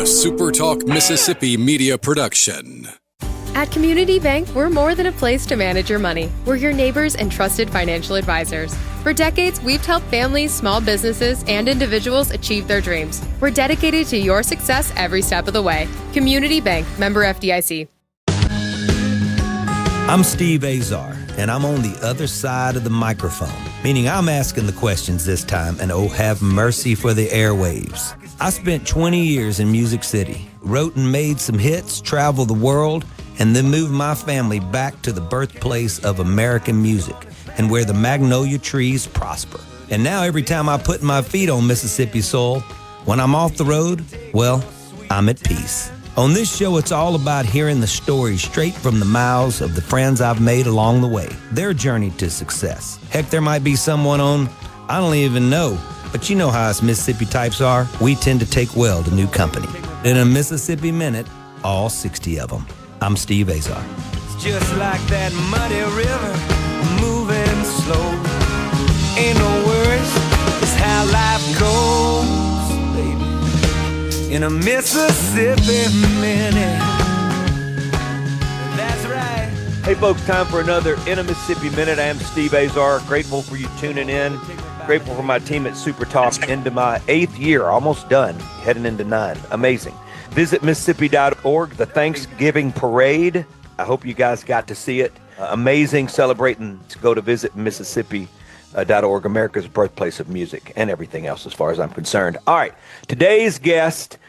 SuperTalk Mississippi Media production. At Community Bank, we're more than a place to manage your money. We're your neighbors and trusted financial advisors. For decades, we've helped families, small businesses, and individuals achieve their dreams. We're dedicated to your success every step of the way. Community Bank, member FDIC. I'm Steve Azar, and I'm on the other side of the microphone, meaning I'm asking the questions this time, and oh, have mercy for the airwaves. I spent 20 years in Music City, wrote and made some hits, traveled the world, and then moved my family back to the birthplace of American music and where the magnolia trees prosper. And now every time I put my feet on Mississippi soil, when I'm off the road, well, I'm at peace. On this show, it's all about hearing the stories straight from the mouths of the friends I've made along the way, their journey to success. Heck, there might be someone on, I don't even know, but you know how us Mississippi types are. We tend to take well to new company. In a Mississippi Minute, all 60 of them. I'm Steve Azar. It's just like that muddy river, moving slow. Ain't no worries, it's how life goes, baby. In a Mississippi Minute. That's right. Hey folks, time for another In a Mississippi Minute. I am Steve Azar. Grateful for you tuning in. Grateful for my team at SuperTalk. Into my 8th year, almost done, heading into 9. Amazing. Visit Mississippi.org, the Thanksgiving Parade. I hope you guys got to see it. Amazing, celebrating. Go to visit Mississippi.org, America's birthplace of music and everything else as far as I'm concerned. All right, today's guest,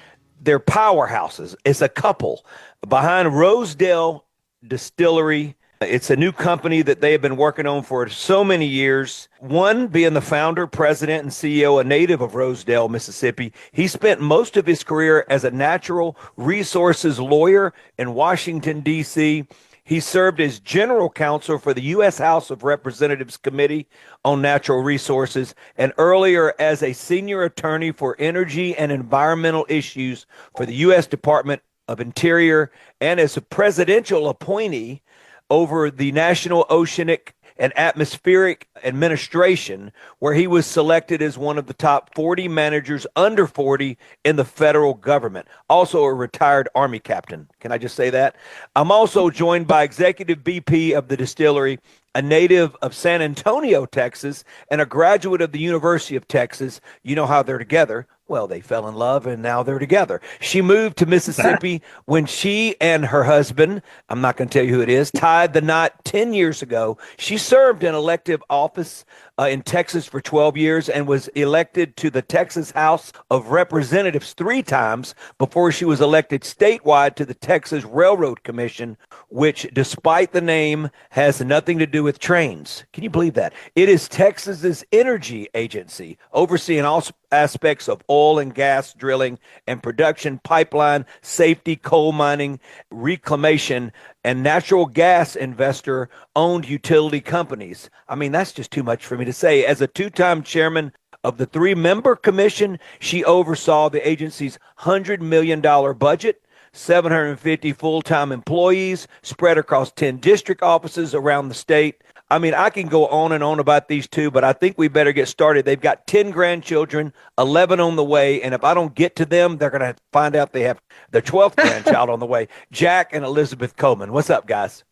they're powerhouses. It's a couple behind Rosedale Distillery. It's a new company that they have been working on for so many years. One being the founder, president, and CEO, a native of Rosedale, Mississippi. He spent most of his career as a natural resources lawyer in Washington, D.C. He served as general counsel for the U.S. House of Representatives Committee on Natural Resources, and earlier as a senior attorney for energy and environmental issues for the U.S. Department of Interior, and as a presidential appointee over the National Oceanic and Atmospheric Administration, where he was selected as one of the top 40 managers under 40 in the federal government. Also a retired Army captain. Can I just say that? I'm also joined by Executive VP of the distillery, a native of San Antonio, Texas, and a graduate of the University of Texas. You know how they're together. Well, they fell in love, and now they're together. She moved to Mississippi when she and her husband, I'm not going to tell you who it is, tied the knot 10 years ago. She served in elective office in Texas for 12 years and was elected to the Texas House of Representatives 3 times before she was elected statewide to the Texas Railroad Commission, which, despite the name, has nothing to do with trains. Can you believe that? It is Texas's energy agency, overseeing all aspects of oil and gas drilling and production, pipeline, safety, coal mining, reclamation, and natural gas investor-owned utility companies. I mean, that's just too much for me to say. As a 2-time chairman of the 3-member commission, she oversaw the agency's $100 million budget, 750 full-time employees spread across 10 district offices around the state. I mean, I can go on and on about these two, but I think we better get started. They've got 10 grandchildren, 11 on the way, and if I don't get to them, they're going to find out they have their 12th grandchild on the way. Jack and Elizabeth Coleman. What's up, guys?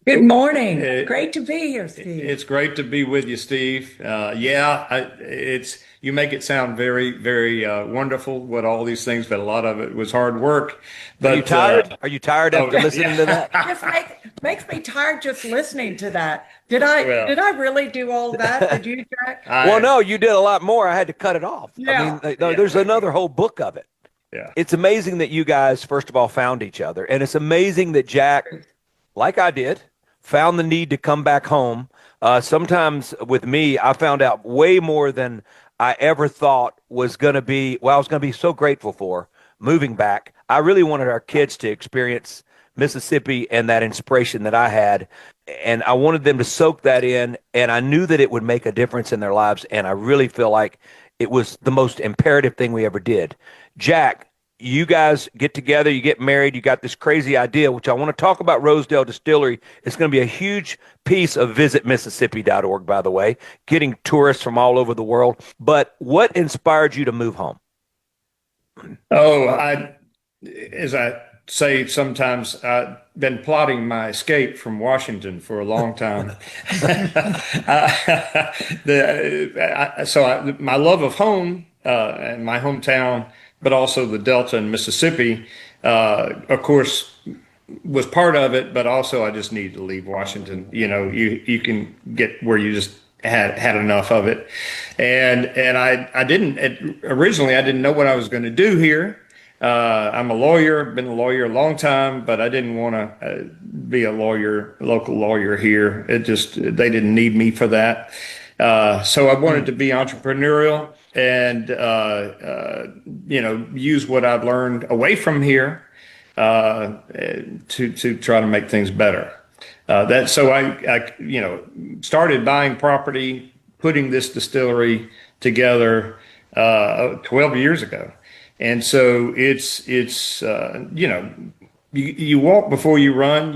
Good morning. Great to be here, Steve. It's great to be with you, Steve. You make it sound very, very wonderful with all these things, but a lot of it was hard work. But, are you tired? Are you tired after listening to that? Just makes me tired just listening to that. Did I really do all that? Did you, Jack? Well, no, you did a lot more. I had to cut it off. Yeah. I mean, there's another whole book of it. Yeah. It's amazing that you guys, first of all, found each other. And it's amazing that Jack, like I did, found the need to come back home. Sometimes with me, I found out way more than I ever thought was going to be, I was going to be so grateful for moving back. I really wanted our kids to experience Mississippi and that inspiration that I had. And I wanted them to soak that in. And I knew that it would make a difference in their lives. And I really feel like it was the most imperative thing we ever did. Jack, you guys get together, you get married, you got this crazy idea, which I want to talk about. Rosedale Distillery. It's going to be a huge piece of visitmississippi.org, by the way, getting tourists from all over the world. But what inspired you to move home? Oh, as I say sometimes, I've been plotting my escape from Washington for a long time. My love of home and my hometown, but also the Delta and Mississippi, of course, was part of it. But also, I just needed to leave Washington. You can get where you just had enough of it, and I didn't originally. I didn't know what I was going to do here. I'm a lawyer, been a lawyer a long time, but I didn't want to be a local lawyer here. They didn't need me for that. So I wanted to be entrepreneurial and, use what I've learned away from here to try to make things better. So I started buying property, putting this distillery together 12 years ago. And so it's you walk before you run.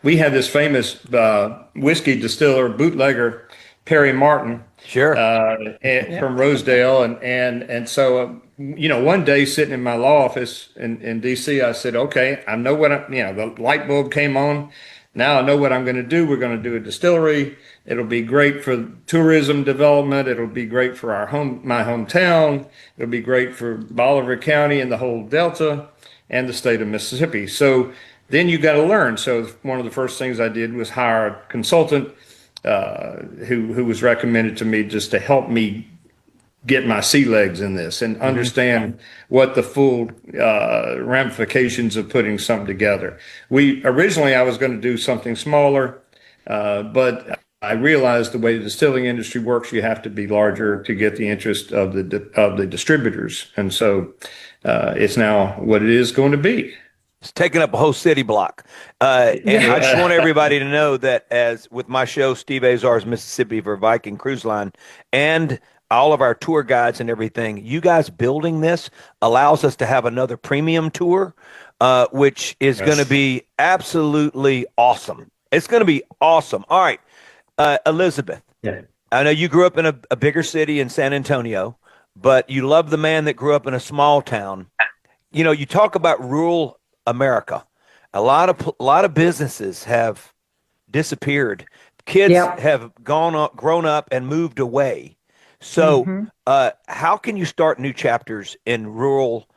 We had this famous whiskey distiller bootlegger, Perry Martin, Sure. from Rosedale, and so one day sitting in my law office in D.C., I said, okay, I know the light bulb came on. Now I know what I'm going to do. We're going to do a distillery. It'll be great for tourism development. It'll be great for my hometown. It'll be great for Bolivar County and the whole Delta and the state of Mississippi. So then you got to learn. So one of the first things I did was hire a consultant who was recommended to me just to help me get my sea legs in this and understand what the full ramifications of putting something together. Originally I was going to do something smaller, but I realized the way the distilling industry works, you have to be larger to get the interest of the distributors, and so it's now what it is going to be. It's taking up a whole city block. And I just want everybody to know that as with my show, Steve Azar's Mississippi for Viking Cruise Line, and all of our tour guides and everything, you guys building this allows us to have another premium tour, which is going to be absolutely awesome. It's going to be awesome. All right, Elizabeth, I know you grew up in a bigger city in San Antonio, but you love the man that grew up in a small town. You talk about rural America. A lot of businesses have disappeared. Kids have grown up and moved away. So how can you start new chapters in rural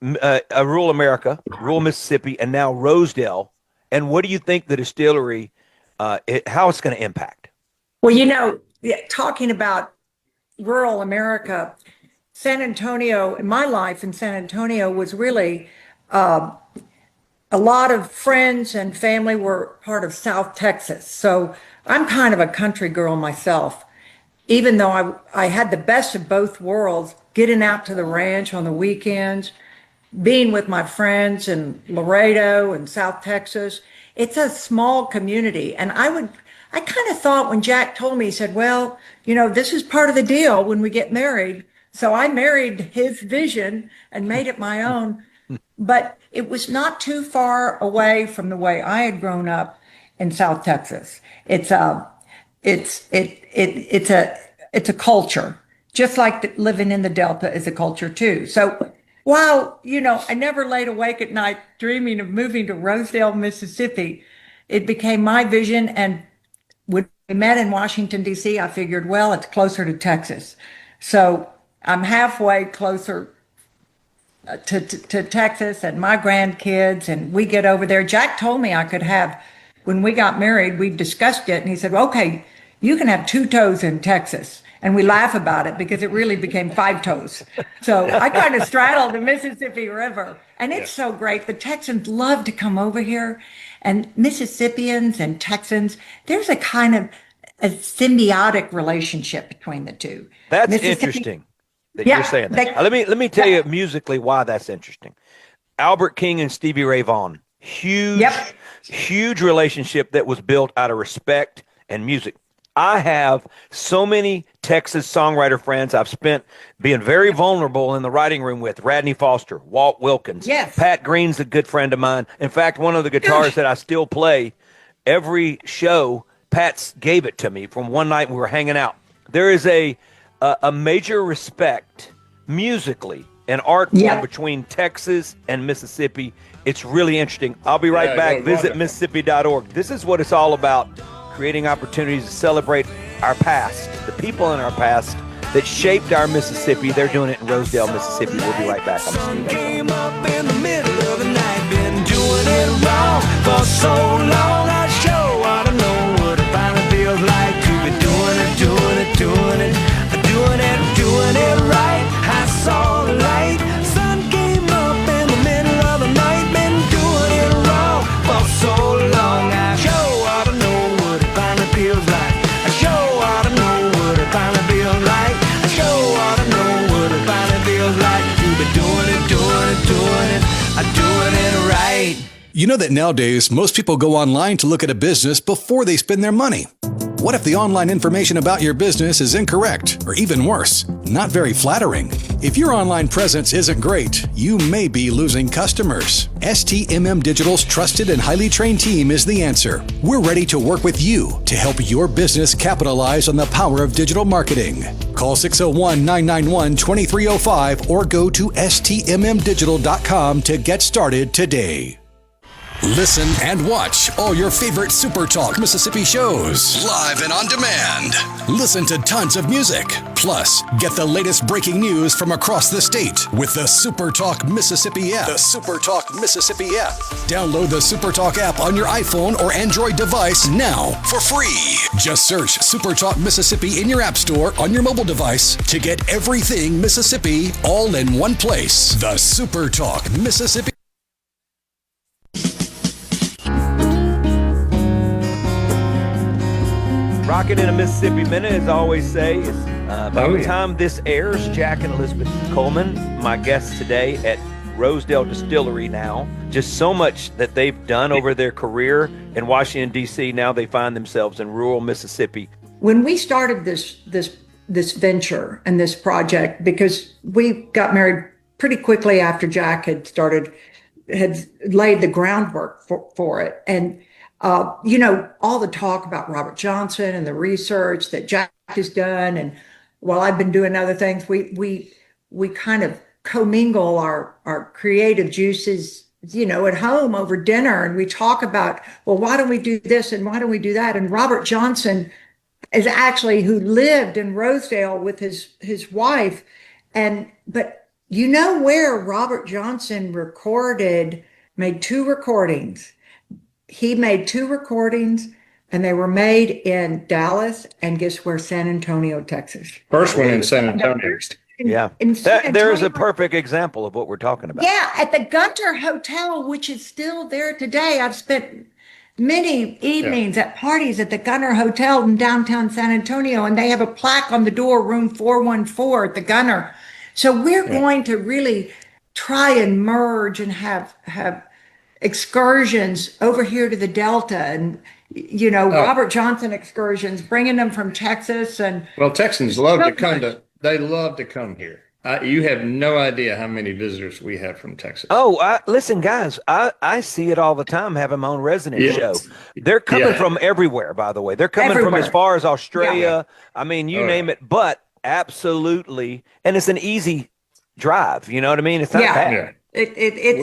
America, rural Mississippi, and now Rosedale? And what do you think the distillery, how it's going to impact? Well, talking about rural America, San Antonio, in my life in San Antonio was really a lot of friends and family were part of South Texas. So I'm kind of a country girl myself. Even though I had the best of both worlds, getting out to the ranch on the weekends, being with my friends in Laredo and South Texas. It's a small community. And I kind of thought when Jack told me, he said, well, this is part of the deal when we get married. So I married his vision and made it my own. But it was not too far away from the way I had grown up in South Texas. It's a culture, just like living in the Delta is a culture too. So while, I never laid awake at night dreaming of moving to Rosedale, Mississippi, it became my vision. And when we met in Washington, D.C., I figured, well, it's closer to Texas. So I'm halfway closer to Texas and my grandkids, and we get over there. Jack told me I could have, when we got married, we discussed it, and he said, okay, you can have 2 toes in Texas. And we laugh about it because it really became 5 toes. So I kind of straddled the Mississippi River, and it's so great. The Texans love to come over here, and Mississippians and Texans, there's a kind of a symbiotic relationship between the two. That's interesting that you're saying that. Let me tell you musically why that's interesting. Albert King and Stevie Ray Vaughan, huge relationship that was built out of respect and music. I have so many Texas songwriter friends I've spent being very vulnerable in the writing room with. Radney Foster, Walt Wilkins. Yes. Pat Green's a good friend of mine. In fact, one of the guitars that I still play every show, Pat's gave it to me from one night we were hanging out. There is a major respect musically an art form Yeah. between Texas and Mississippi. It's really interesting. I'll be right back. Visit Mississippi.org. This is what it's all about, creating opportunities to celebrate our past, the people in our past that shaped our Mississippi. They're doing it in Rosedale, Mississippi. We'll be right back. I'm Steve. Came up in the middle of the night, been doing it wrong for so long. I sure ought to know what it finally feels like to be doing it right. I saw the light, sun came up in the middle of the night, been doing it wrong for so long. I sure ought to know what it finally feels like. I sure ought to know what it finally feels like. I sure ought to know what it finally feels like to be doing it right. You know that nowadays, most people go online to look at a business before they spend their money. What if the online information about your business is incorrect, or even worse, not very flattering? If your online presence isn't great, you may be losing customers. STMM Digital's trusted and highly trained team is the answer. We're ready to work with you to help your business capitalize on the power of digital marketing. Call 601-991-2305 or go to stmmdigital.com to get started today. Listen and watch all your favorite SuperTalk Mississippi shows live and on demand. Listen to tons of music. Plus, get the latest breaking news from across the state with the SuperTalk Mississippi app. The SuperTalk Mississippi app. Download the SuperTalk app on your iPhone or Android device now for free. Just search SuperTalk Mississippi in your app store on your mobile device to get everything Mississippi all in one place. The SuperTalk Mississippi. Rocking in a Mississippi Minute, as I always say, is by the time this airs, Jack and Elizabeth Coleman, my guests today at Rosedale Distillery now. Just so much that they've done over their career in Washington, D.C. Now they find themselves in rural Mississippi. When we started this venture and this project, because we got married pretty quickly after Jack had laid the groundwork for it. And all the talk about Robert Johnson and the research that Jack has done, and while I've been doing other things, we kind of commingle our creative juices, at home over dinner, and we talk about, well, why don't we do this and why don't we do that? And Robert Johnson is actually who lived in Rosedale with his wife, but where Robert Johnson made two recordings. He made two recordings, and they were made in Dallas and guess where? San Antonio, Texas. First one in San Antonio. There's a perfect example of what we're talking about. Yeah, at the Gunter Hotel, which is still there today. I've spent many evenings at parties at the Gunter Hotel in downtown San Antonio, and they have a plaque on the door, room 414 at the Gunter. So we're going to really try and merge and have excursions over here to the Delta, and Robert Johnson excursions, bringing them from Texas. And Texans love to come they love to come here. You have no idea how many visitors we have from Texas. Listen, guys, I see it all the time, having my own resident show. They're coming from everywhere, by the way. They're coming from as far as Australia. I mean, you name it, but absolutely. And it's an easy drive. You know what I mean? It's not bad.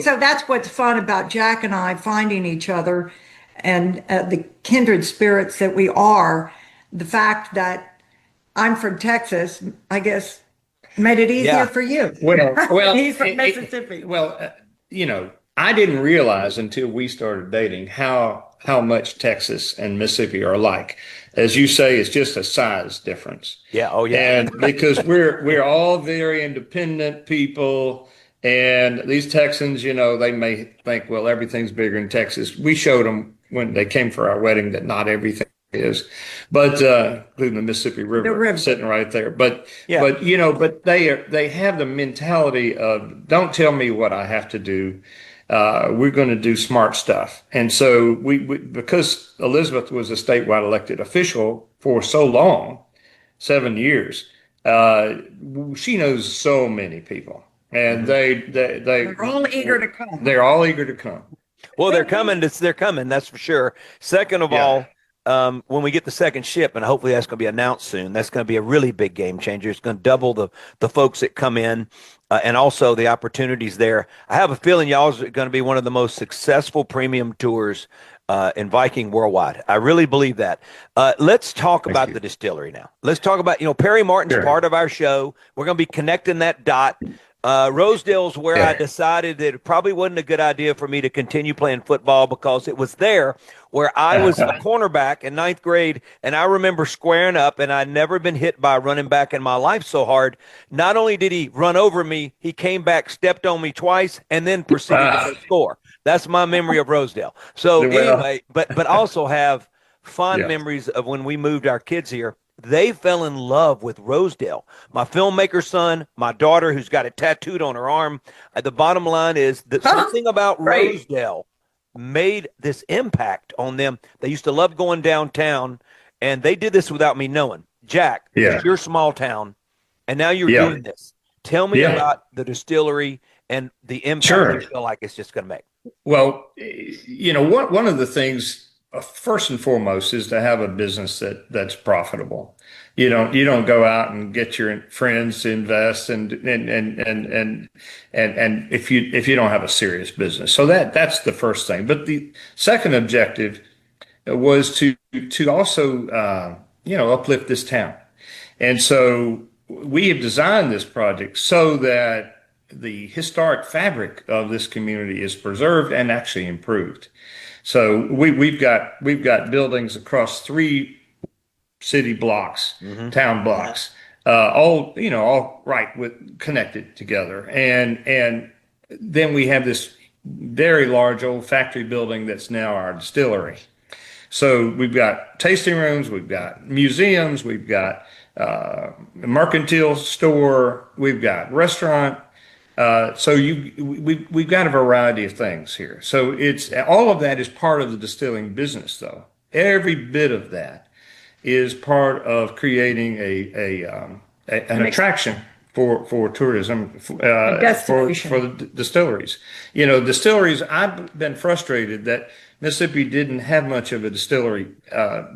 So that's what's fun about Jack and I finding each other, and the kindred spirits that we are. The fact that I'm from Texas, I guess, made it easier for you. Well, he's from Mississippi. I didn't realize until we started dating how much Texas and Mississippi are alike. As you say, it's just a size difference. Yeah. Oh, yeah. And because we're all very independent people. And these Texans, they may think, well, everything's bigger in Texas. We showed them when they came for our wedding that not everything is, but including the Mississippi River sitting right there. But they have the mentality of, don't tell me what I have to do. We're going to do smart stuff. And so we because Elizabeth was a statewide elected official for so long, 7 years, she knows so many people. And they're all eager to come. They're all eager to come. Well, they're coming. That's for sure. Second of all, when we get the second ship, and hopefully that's going to be announced soon, that's going to be a really big game changer. It's going to double the folks that come in, and also the opportunities there. I have a feeling y'all are going to be one of the most successful premium tours in Viking worldwide. I really believe that. Let's talk about the distillery now. Let's talk about, Perry Martin's part of our show. We're going to be connecting that dot. Rosedale's where I decided that it probably wasn't a good idea for me to continue playing football, because it was there where I was a cornerback in ninth grade, and I remember squaring up, and I'd never been hit by a running back in my life so hard. Not only did he run over me, he came back, stepped on me twice, and then proceeded to score. That's my memory of Rosedale. So anyway, but also have fond memories of when we moved our kids here. They fell in love with Rosedale. My filmmaker son, my daughter, who's got it tattooed on her arm. The bottom line is that something about Rosedale made this impact on them. They used to love going downtown, and they did this without me knowing. Jack, it's your small town, and now you're doing this. Tell me about the distillery and the impact you feel like it's just going to make. Well, one of the things, first and foremost, is to have a business that's profitable. You don't go out and get your friends to invest and if you don't have a serious business. So that's the first thing. But the second objective was to also uplift this town. And so we have designed this project so that the historic fabric of this community is preserved and actually improved. So we've got buildings across 3 city blocks, town blocks, all connected together, and then we have this very large old factory building that's now our distillery. So we've got tasting rooms, we've got museums, we've got a mercantile store, we've got restaurant. So we've got a variety of things here. So it's all of that is part of the distilling business, though. Every bit of that is part of creating an attraction for tourism, for the distilleries. Distilleries. I've been frustrated that Mississippi didn't have much of a distillery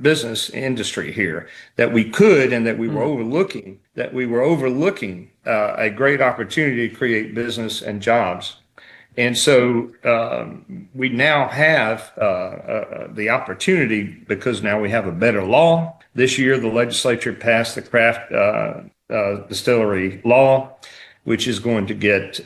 business industry here, that we could, and that we were overlooking. A great opportunity to create business and jobs. And so we now have the opportunity, because now we have a better law. This year, the legislature passed the craft distillery law, which is going to get,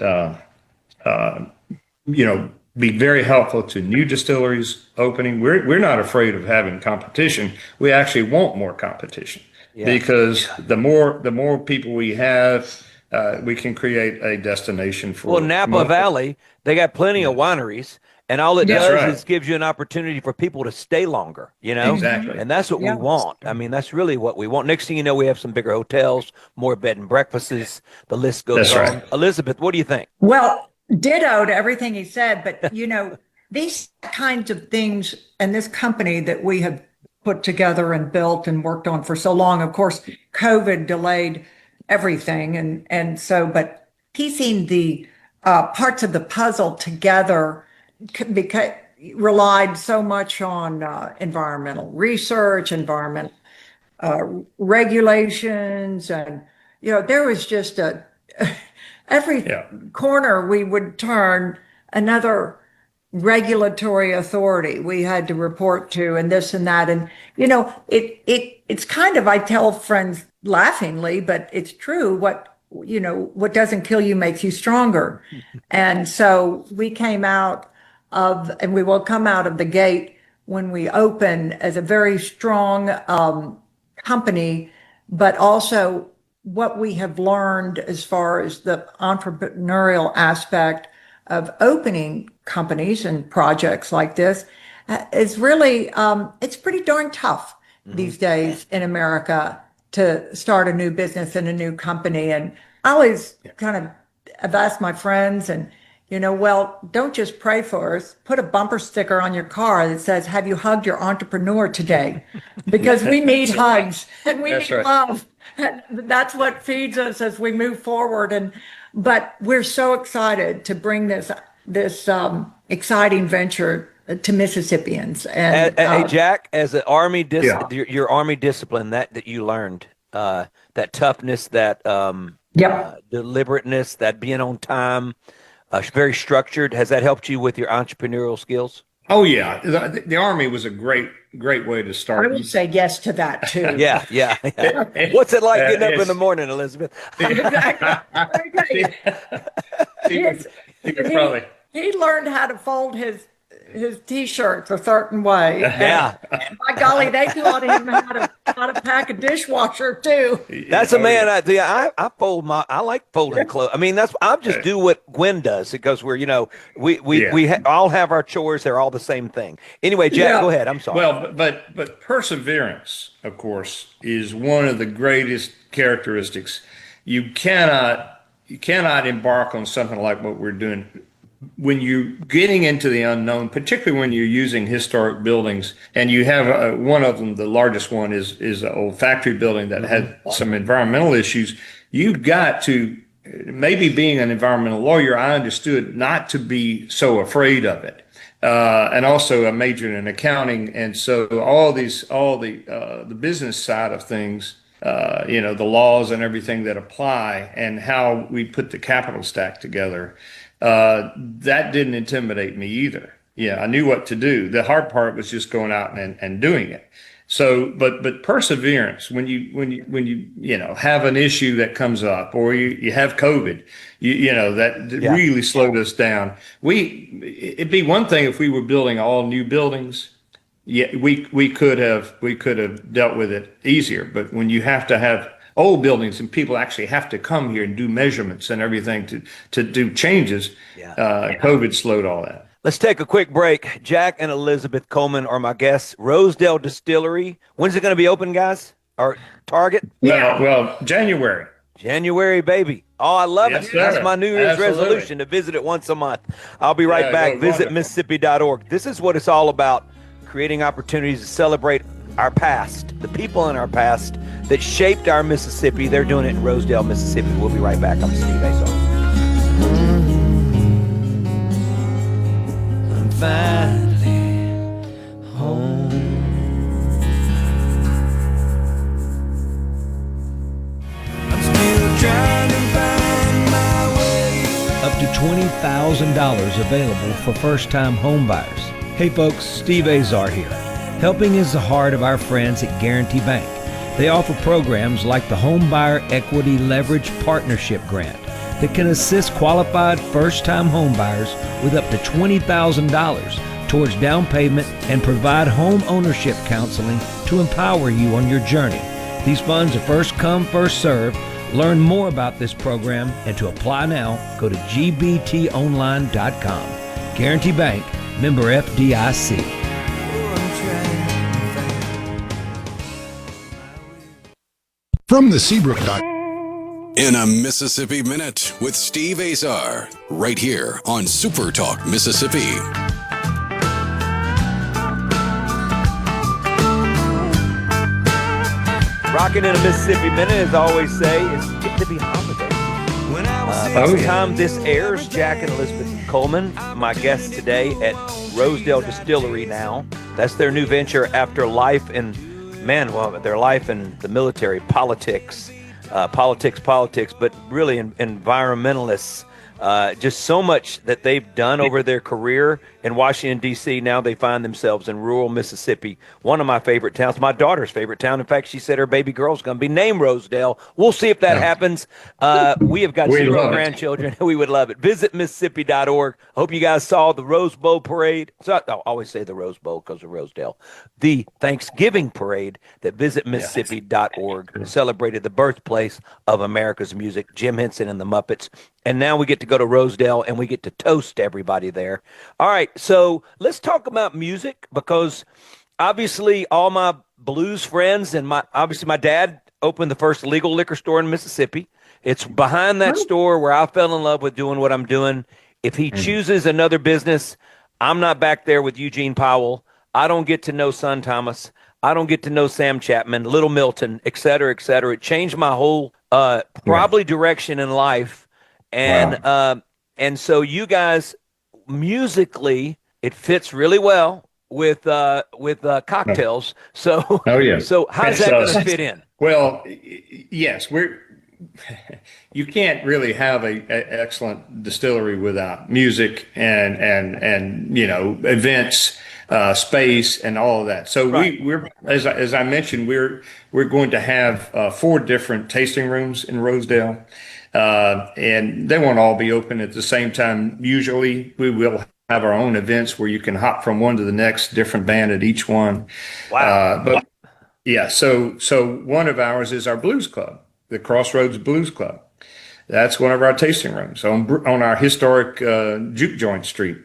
be very helpful to new distilleries opening. We're not afraid of having competition. We actually want more competition, because the more people we have, we can create a destination for. Well, Napa Valley, they got plenty of wineries, and all it does is gives you an opportunity for people to stay longer, Exactly. And that's what we want. I mean, that's really what we want. Next thing you know, we have some bigger hotels, more bed and breakfasts. The list goes on. Right. Elizabeth, what do you think? Well, ditto to everything he said, but these kinds of things and this company that we have put together and built and worked on for so long, of course, COVID delayed everything. And so, but piecing the parts of the puzzle together because relied so much on environmental research, environmental regulations, and there was just every corner we would turn, another regulatory authority we had to report to, and this and that. And it's kind of, I tell friends laughingly, but it's true, what doesn't kill you makes you stronger. And so we came out of, and we will come out of the gate when we open as a very strong company, but also what we have learned as far as the entrepreneurial aspect of opening companies and projects like this is really, it's pretty darn tough these days in America to start a new business and a new company. And I always kind of have asked my friends, and well, don't just pray for us. Put a bumper sticker on your car that says, "Have you hugged your entrepreneur today?" Because we need hugs and we need love. And that's what feeds us as we move forward. But we're so excited to bring this exciting venture to Mississippians. Hey, And Jack, as an Army, Yeah. your Army discipline that you learned, that toughness, that yep. deliberateness, that being on time, very structured. Has that helped you with your entrepreneurial skills? Oh yeah, the Army was a great way to I start. will say yes to that too. Yeah, yeah. What's it like getting up in the It's- morning, Elizabeth? Exactly. Yes. You could probably. He learned how to fold his t-shirts a certain way. Yeah. And by golly, they taught him how to pack a dishwasher too. That's a man. I fold I like folding clothes. I mean, I just do what Gwen does because we're, all have our chores. They're all the same thing. Anyway, Jack, Yeah. go ahead. I'm sorry. Well, but perseverance, of course, is one of the greatest characteristics. You cannot embark on something like what we're doing when you're getting into the unknown, particularly when you're using historic buildings, and you have one of them, the largest one is an old factory building that had some environmental issues. You've got to, maybe being an environmental lawyer, I understood not to be so afraid of it. And also a major in accounting. And so all the business side of things, the laws and everything that apply and how we put the capital stack together, that didn't intimidate me either. Yeah, I knew what to do. The hard part was just going out and doing it. So, but perseverance, when you have an issue that comes up, or you have COVID, that really slowed us down. It'd be one thing if we were building all new buildings. Yeah, we could have dealt with it easier. But when you have to have old buildings and people actually have to come here and do measurements and everything to do changes, COVID slowed all that. Let's take a quick break. Jack and Elizabeth Coleman are my guests. Rosedale Distillery. When's it going to be open, guys? Or Target? Well, January. January, baby. Oh, I love Yes, it. sir. That's my New Year's Absolutely. resolution, to visit it once a month. I'll be right back. Visit wonderful. Mississippi.org. This is what it's all about, creating opportunities to celebrate our past, the people in our past that shaped our Mississippi. They're doing it in Rosedale, Mississippi. We'll be right back. I'm Steve Azar. I'm finally home. I'm still trying to find my way. Up to $20,000 available for first-time home buyers. Hey folks, Steve Azar here. Helping is the heart of our friends at Guarantee Bank. They offer programs like the Home Buyer Equity Leverage Partnership Grant that can assist qualified first-time home buyers with up to $20,000 towards down payment and provide home ownership counseling to empower you on your journey. These funds are first come, first served. Learn more about this program and to apply now, go to gbtonline.com. Guarantee Bank, member FDIC. From the Seabrook. In a Mississippi Minute with Steve Azar, right here on SuperTalk Mississippi. Rocking in a Mississippi Minute, as I always say, it's getting to be holiday. By the time this airs, Jack and Elizabeth Coleman, my guests today at Rosedale Distillery now. That's their new venture after life in, their life in the military, politics, but really environmentalists. Just so much that they've done over their career in Washington, D.C. Now they find themselves in rural Mississippi, one of my favorite towns, my daughter's favorite town. In fact, she said her baby girl's going to be named Rosedale. We'll see if that happens. We have got 0 grandchildren. We would love it. Visit Mississippi.org. I hope you guys saw the Rose Bowl parade. So I always say the Rose Bowl because of Rosedale. The Thanksgiving parade that Visit Mississippi.org celebrated the birthplace of America's music, Jim Henson and the Muppets. And now we get to go to Rosedale and we get to toast everybody there. All right, so let's talk about music, because obviously all my blues friends and my dad opened the first legal liquor store in Mississippi. It's behind that store where I fell in love with doing what I'm doing. If he chooses another business, I'm not back there with Eugene Powell. I don't get to know Son Thomas. I don't get to know Sam Chapman, Little Milton, et cetera, et cetera. It changed my whole probably direction in life. And so you guys musically It fits really well with cocktails. So, Oh yeah. so how's that going to fit in? Well, yes, you can't really have a excellent distillery without music and events, space, and all of that. So Right. we're as I mentioned, we're going to have 4 different tasting rooms in Rosedale, and they won't all be open at the same time. Usually, we will have our own events where you can hop from one to the next, different band at each one. Wow. But yeah, so one of ours is our blues club, the Crossroads Blues Club. That's one of our tasting rooms on our historic juke joint street,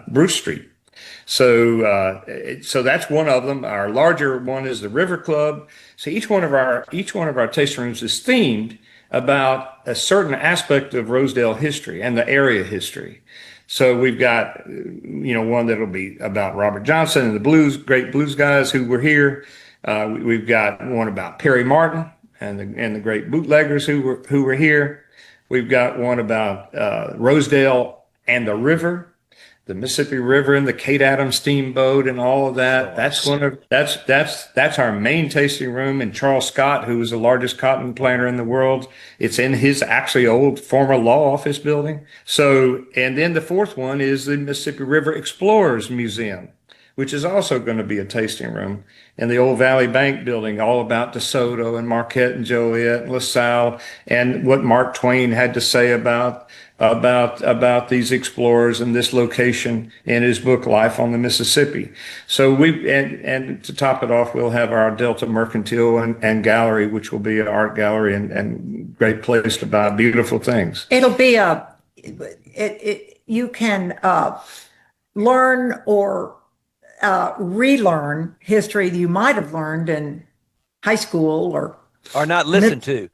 Bruce Street. So that's one of them. Our larger one is the River Club. So each one of our tasting rooms is themed about a certain aspect of Rosedale history and the area history. So we've got one that'll be about Robert Johnson and the great blues guys who were here. We've got one about Perry Martin and the great bootleggers who were here. We've got one about Rosedale and the river, the Mississippi River and the Kate Adams steamboat and all of that. That's our main tasting room. And Charles Scott, who was the largest cotton planter in the world, it's in his actually old former law office building. So, and then the 4th one is the Mississippi River Explorers Museum, which is also going to be a tasting room in the old Valley Bank building, all about DeSoto and Marquette and Joliet and LaSalle and what Mark Twain had to say about these explorers and this location in his book Life on the Mississippi. So and to top it off, we'll have our Delta Mercantile and Gallery, which will be an art gallery and great place to buy beautiful things. It'll be you can learn or relearn history that you might have learned in high school or not listened to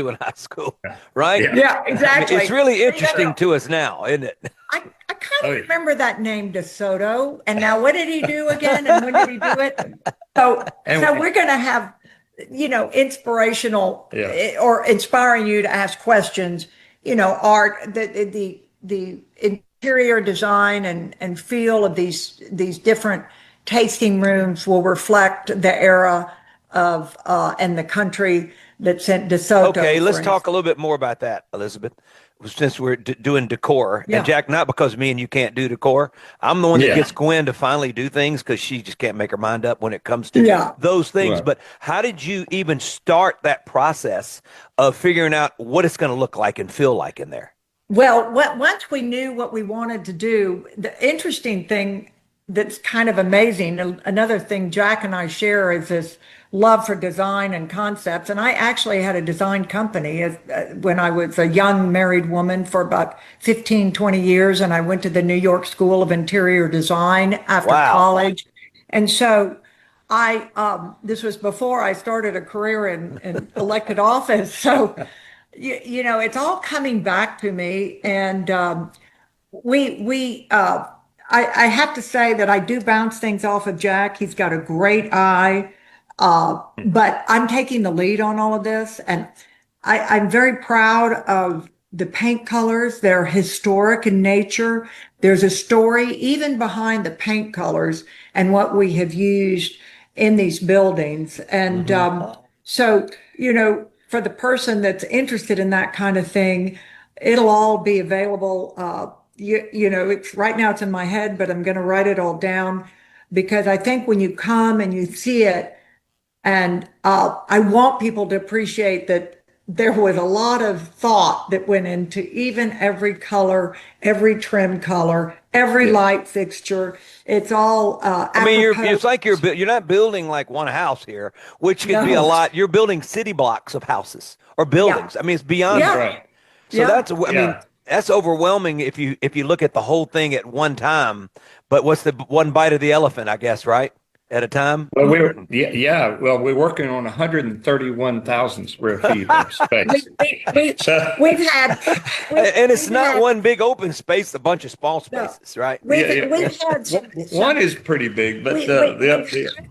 in high school, right? Yeah, exactly. I mean, it's really interesting to us now, isn't it? I kind of remember that name DeSoto, and now what did he do again, and when did he do it? So we're going to have, inspirational or inspiring you to ask questions. Art, the interior design and feel of these different tasting rooms will reflect the era of and the country that sent DeSoto. Okay, let's talk a little bit more about that, Elizabeth, since we're doing decor. Yeah. And Jack, not because me and you can't do decor. I'm the one that gets Gwen to finally do things because she just can't make her mind up when it comes to those things. Right. But how did you even start that process of figuring out what it's going to look like and feel like in there? Well, once we knew what we wanted to do, the interesting thing that's kind of amazing, another thing Jack and I share is this love for design and concepts. And I actually had a design company when I was a young married woman for about 15, 20 years. And I went to the New York School of Interior Design after college. And so this was before I started a career in elected office. So, it's all coming back to me. And I have to say that I do bounce things off of Jack. He's got a great eye. But I'm taking the lead on all of this, and I'm very proud of the paint colors. They're historic in nature. There's a story even behind the paint colors and what we have used in these buildings. And so, for the person that's interested in that kind of thing, it'll all be available. It's right now it's in my head, but I'm going to write it all down because I think when you come and you see it, and I want people to appreciate that there was a lot of thought that went into even every color, every trim color, every light fixture. It's all it's like you're not building like one house here, which could be a lot. You're building city blocks of houses or buildings. I mean, it's beyond that. Right. So that's overwhelming if you look at the whole thing at one time. But what's the one bite of the elephant, I guess, right? At a time? Well, we're working on 131,000 square feet of space. We've had, and it's not one big open space, a bunch of small spaces, right? We've had one is pretty big, but we've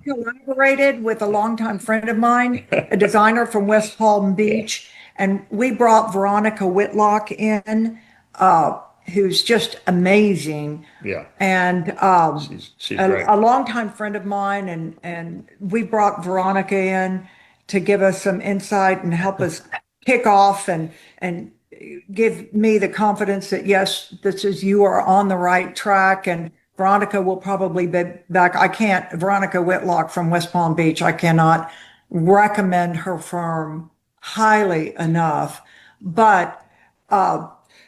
collaborated with a longtime friend of mine, a designer from West Palm Beach, and we brought Veronica Whitlock in who's just amazing. Yeah. And She's great. a longtime friend of mine, and we brought Veronica in to give us some insight and help us kick off and give me the confidence that yes, you are on the right track. And Veronica will probably be back. Veronica Whitlock from West Palm Beach, I cannot recommend her firm highly enough. But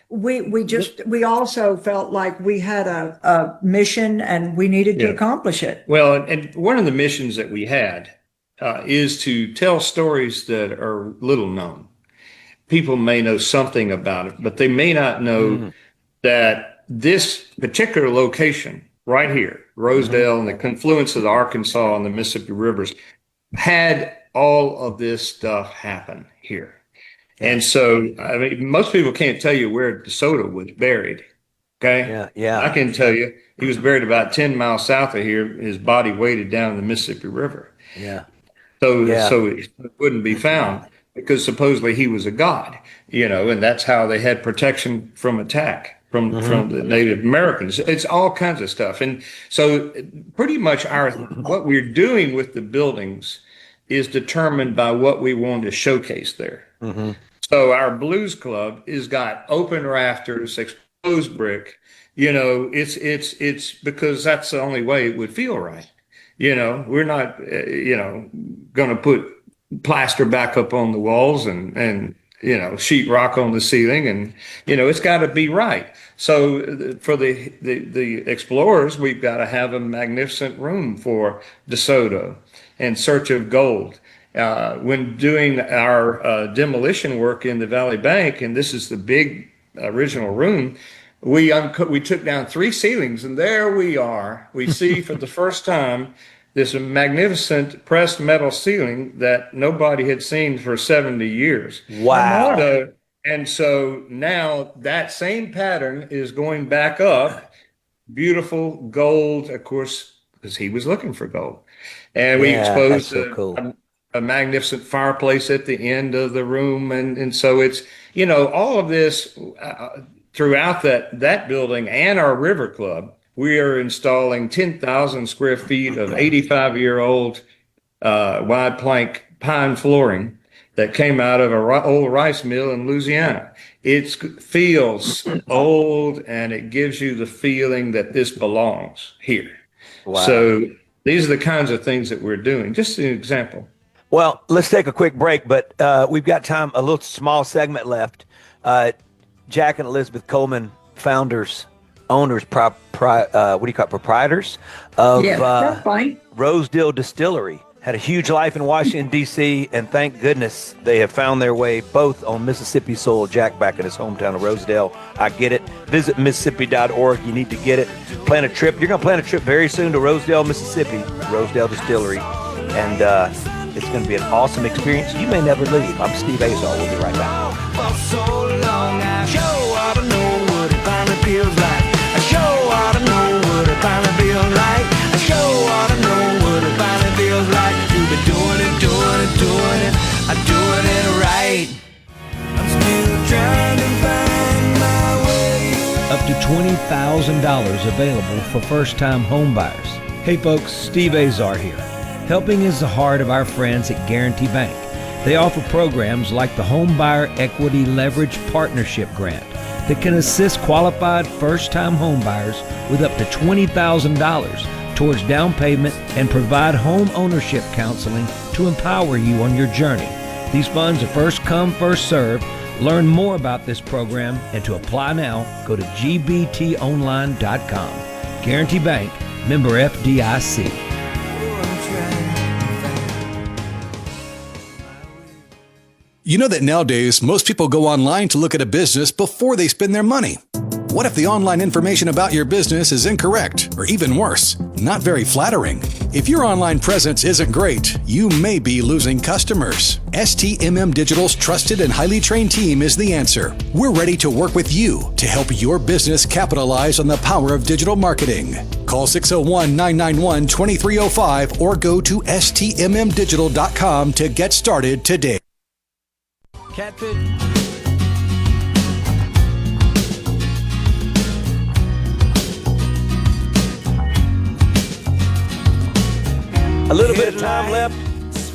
we also felt like we had a mission and we needed to accomplish it. Well, and one of the missions that we had is to tell stories that are little known. People may know something about it, but they may not know that this particular location right here, Rosedale and the confluence of the Arkansas and the Mississippi rivers, had all of this stuff happen here. And so, I mean, most people can't tell you where DeSoto was buried. Okay. Yeah. I can tell you he was buried about 10 miles south of here. His body waded down the Mississippi River. Yeah. So it wouldn't be found because supposedly he was a god, and that's how they had protection from attack from the Native Americans. It's all kinds of stuff. And so pretty much what we're doing with the buildings is determined by what we want to showcase there. So our blues club has got open rafters, exposed brick. It's because that's the only way it would feel right. We're not, going to put plaster back up on the walls and sheetrock on the ceiling, and it's got to be right. So for the explorers, we've got to have a magnificent room for DeSoto and Search of Gold. When doing our demolition work in the Valley Bank, and this is the big original room, we took down 3 ceilings, and there we are. We see for the first time this magnificent pressed metal ceiling that nobody had seen for 70 years. Wow. So now that same pattern is going back up. Beautiful gold, of course, because he was looking for gold. And we exposed a magnificent fireplace at the end of the room. And so it's, all of this throughout that building and our river club, we are installing 10,000 square feet of 85-year-old wide plank pine flooring that came out of an old rice mill in Louisiana. It feels old, and it gives you the feeling that this belongs here. Wow. So these are the kinds of things that we're doing. Just an example. Well, let's take a quick break, but we've got time, a little small segment left. Jack and Elizabeth Coleman, owners, proprietors of that's fine. Rosedale Distillery, had a huge life in Washington, D.C., and thank goodness they have found their way both on Mississippi soil. Jack back in his hometown of Rosedale. I get it. Visit Mississippi.org. You need to get it. Plan a trip. You're going to plan a trip very soon to Rosedale, Mississippi, Rosedale Distillery, and it's going to be an awesome experience. You may never leave. I'm Steve Azar. We'll be right back. For so long, I sure ought to know what it finally feels like. I sure ought to know what it finally feels like. I sure ought to know what it finally feels like to be doing it. I'm doing it right. I'm still trying to find my way. Up to $20,000 available for first-time home buyers. Hey folks, Steve Azar here. Helping is the heart of our friends at Guarantee Bank. They offer programs like the Home Buyer Equity Leverage Partnership Grant that can assist qualified first-time home buyers with up to $20,000 towards down payment and provide home ownership counseling to empower you on your journey. These funds are first come, first served. Learn more about this program and to apply now, go to gbtonline.com. Guarantee Bank, member FDIC. You know that nowadays, most people go online to look at a business before they spend their money. What if the online information about your business is incorrect, or even worse, not very flattering? If your online presence isn't great, you may be losing customers. STMM Digital's trusted and highly trained team is the answer. We're ready to work with you to help your business capitalize on the power of digital marketing. Call 601-991-2305 or go to stmmdigital.com to get started today. A little bit of time left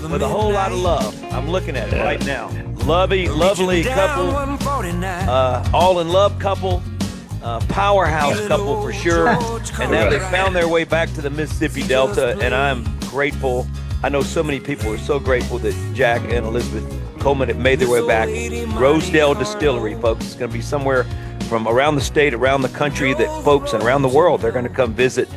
with a whole lot of love. I'm looking at it right now. Lovely couple, all in love couple, powerhouse couple for sure. And now they found their way back to the Mississippi Delta, and I'm grateful. I know so many people are so grateful that Jack and Elizabeth Coleman have made their way back. Rosedale Distillery, folks. It's going to be somewhere from around the state, around the country, that folks and around the world, they're going to come visit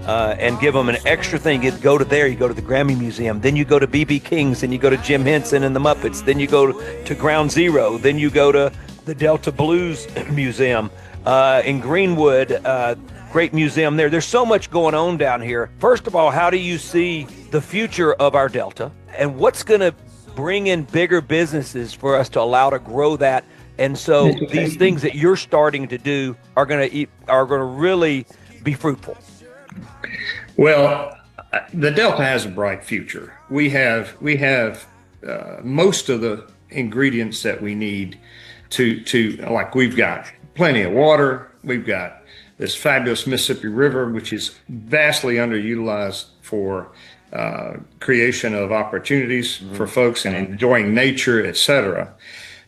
and give them an extra thing. You go to there, you go to the Grammy Museum, then you go to B.B. King's, then you go to Jim Henson and the Muppets, then you go to Ground Zero, then you go to the Delta Blues Museum in Greenwood. Great museum there. There's so much going on down here. First of all, how do you see the future of our Delta, and what's going to bring in bigger businesses for us to allow to grow that? And so these things that you're starting to do are going to really be fruitful. Well, the Delta has a bright future. We have most of the ingredients that we need to like, we've got plenty of water. We've got this fabulous Mississippi River, which is vastly underutilized for creation of opportunities for folks and enjoying nature, etc.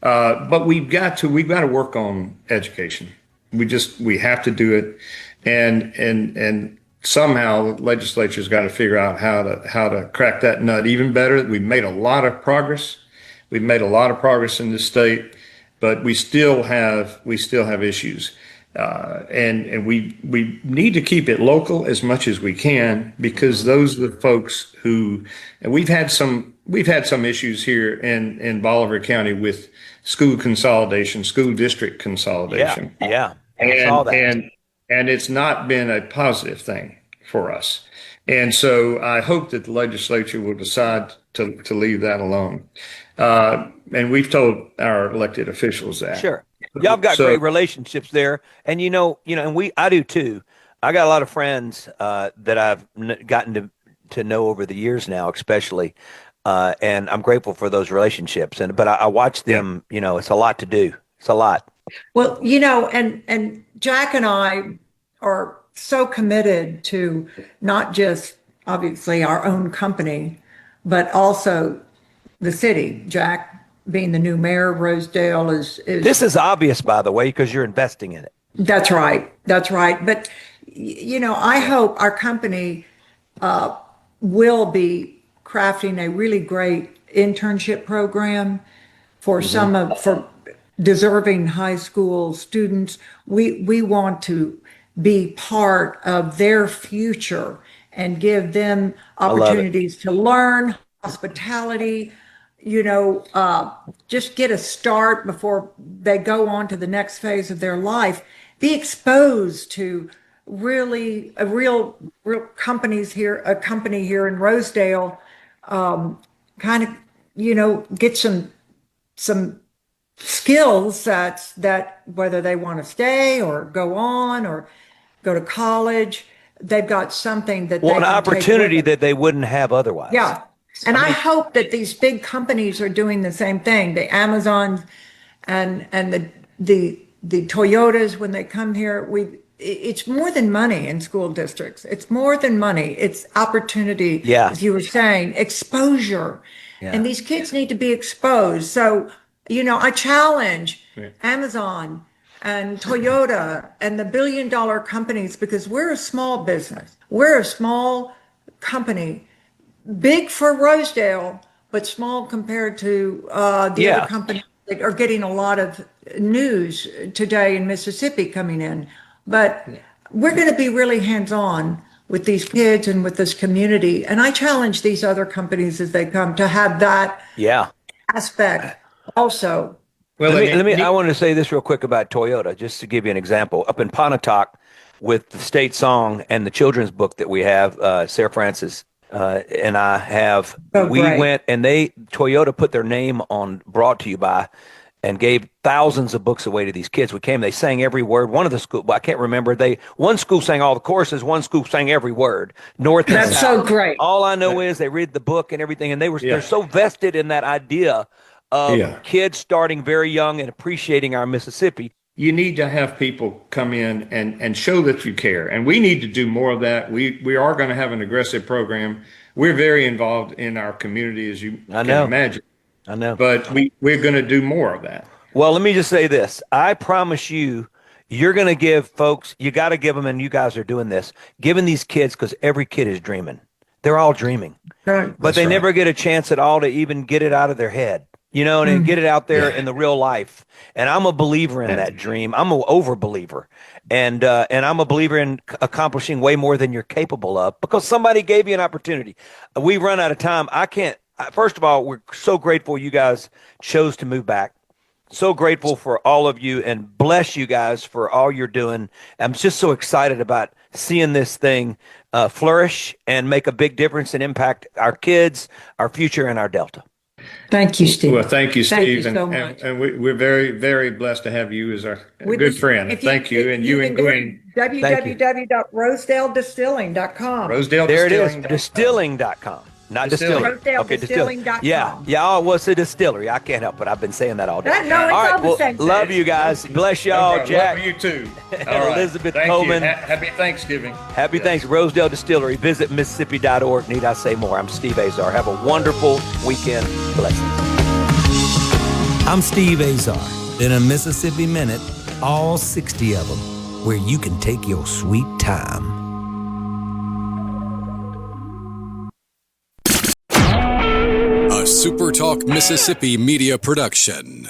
But we've got to work on education. We have to do it, and somehow the legislature's got to figure out how to crack that nut even better. We've made a lot of progress. We've made a lot of progress in this state, but we still have issues. And we need to keep it local as much as we can, because those are the folks who, and we've had some issues here in Bolivar County with school consolidation, school district consolidation. Yeah. I saw that. And it's not been a positive thing for us. And so I hope that the legislature will decide to leave that alone. And we've told our elected officials that. Sure. Y'all got great relationships there. And and I do too. I got a lot of friends that I've gotten to know over the years now, especially. And I'm grateful for those relationships. But I watch them, it's a lot to do. It's a lot. Well, and Jack and I are so committed to not just obviously our own company, but also the city. Jack, being the new mayor of Rosedale, is this is obvious, by the way, because you're investing in it. That's right. But I hope our company will be crafting a really great internship program for for deserving high school students. We want to be part of their future and give them opportunities to learn hospitality, just get a start before they go on to the next phase of their life, be exposed to real companies here, a company here in Rosedale, kind of, get some skills that whether they want to stay or go on or go to college, they've got something that an opportunity that they wouldn't have otherwise. Yeah. And I hope that these big companies are doing the same thing. The Amazons and the Toyotas, when they come here, it's more than money in school districts. It's more than money. It's opportunity. Yeah. As you were saying, exposure. Yeah. And these kids need to be exposed. So, I challenge Amazon and Toyota and the billion-dollar companies, because we're a small business. We're a small company, big for Rosedale, but small compared to the other companies that are getting a lot of news today in Mississippi coming in. But we're going to be really hands-on with these kids and with this community. And I challenge these other companies as they come to have that aspect also. Well, I want to say this real quick about Toyota, just to give you an example. Up in Pontotoc, with the state song and the children's book that we have, Sarah Francis and I have, went and Toyota put their name on Brought to You By, and gave thousands of books away to these kids. They sang every word. One of the school, I can't remember, one school sang all the choruses, one school sang every word. That's so great. All I know is they read the book and everything, and they're so vested in that idea of kids starting very young and appreciating our Mississippi. You need to have people come in and show that you care. And we need to do more of that. We are going to have an aggressive program we're very involved in our community, as you I can know. imagine. I know. But we're going to do more of that. Well, let me just say this. I promise you, you're going to give folks, you got to give them, and you guys are doing this, giving these kids, because every kid is dreaming. They're all dreaming. Right. But they never get a chance at all to even get it out of their head, and get it out there in the real life. And I'm a believer in that dream. I'm an over believer. And I'm a believer in accomplishing way more than you're capable of, because somebody gave you an opportunity. We run out of time. First of all, we're so grateful you guys chose to move back. So grateful for all of you, and bless you guys for all you're doing. I'm just so excited about seeing this thing flourish and make a big difference and impact our kids, our future, and our Delta. Thank you, Steve. Well, thank you, Steve. Thank you so much. And we're very, very blessed to have you as our good friend. Thank you. And you and Gwen. www.rosedale.distilling.com. Rosedale There it is, Distilling. distilling.com. Not distillery. RosedaleDistilling.com. Yeah, it's a distillery. I can't help it. I've been saying that all day. No, it's all right, all the same thing. love you guys. Bless y'all, Jack. Love you too. Elizabeth Thank Coleman. You. Happy Thanksgiving. Happy thanks, Rosedale Distillery. Visit Mississippi.org. Need I say more? I'm Steve Azar. Have a wonderful weekend. Blessings. I'm Steve Azar. In a Mississippi Minute, all 60 of them, where you can take your sweet time. A SuperTalk Mississippi Media production.